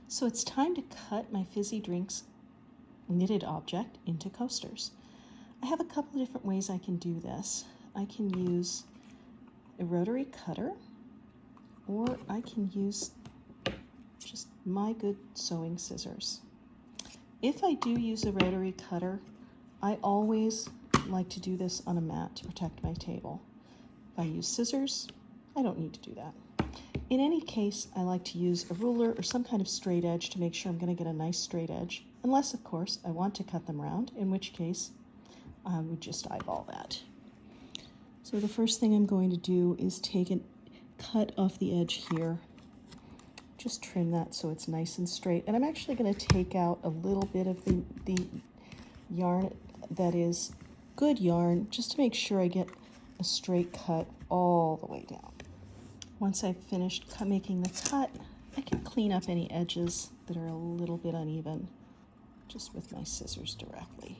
So it's time to cut my Fizzy Drinks knitted object into coasters. I have a couple of different ways I can do this. I can use a rotary cutter, or I can use just my good sewing scissors. If I do use a rotary cutter, I always like to do this on a mat to protect my table. If I use scissors, I don't need to do that. In any case, I like to use a ruler or some kind of straight edge to make sure I'm going to get a nice straight edge, unless, of course, I want to cut them round, in which case I would just eyeball that. So the first thing I'm going to do is take a cut off the edge here. Just trim that so it's nice and straight. And I'm actually going to take out a little bit of the yarn that is good yarn, just to make sure I get a straight cut all the way down. Once I've finished making the cut, I can clean up any edges that are a little bit uneven just with my scissors directly.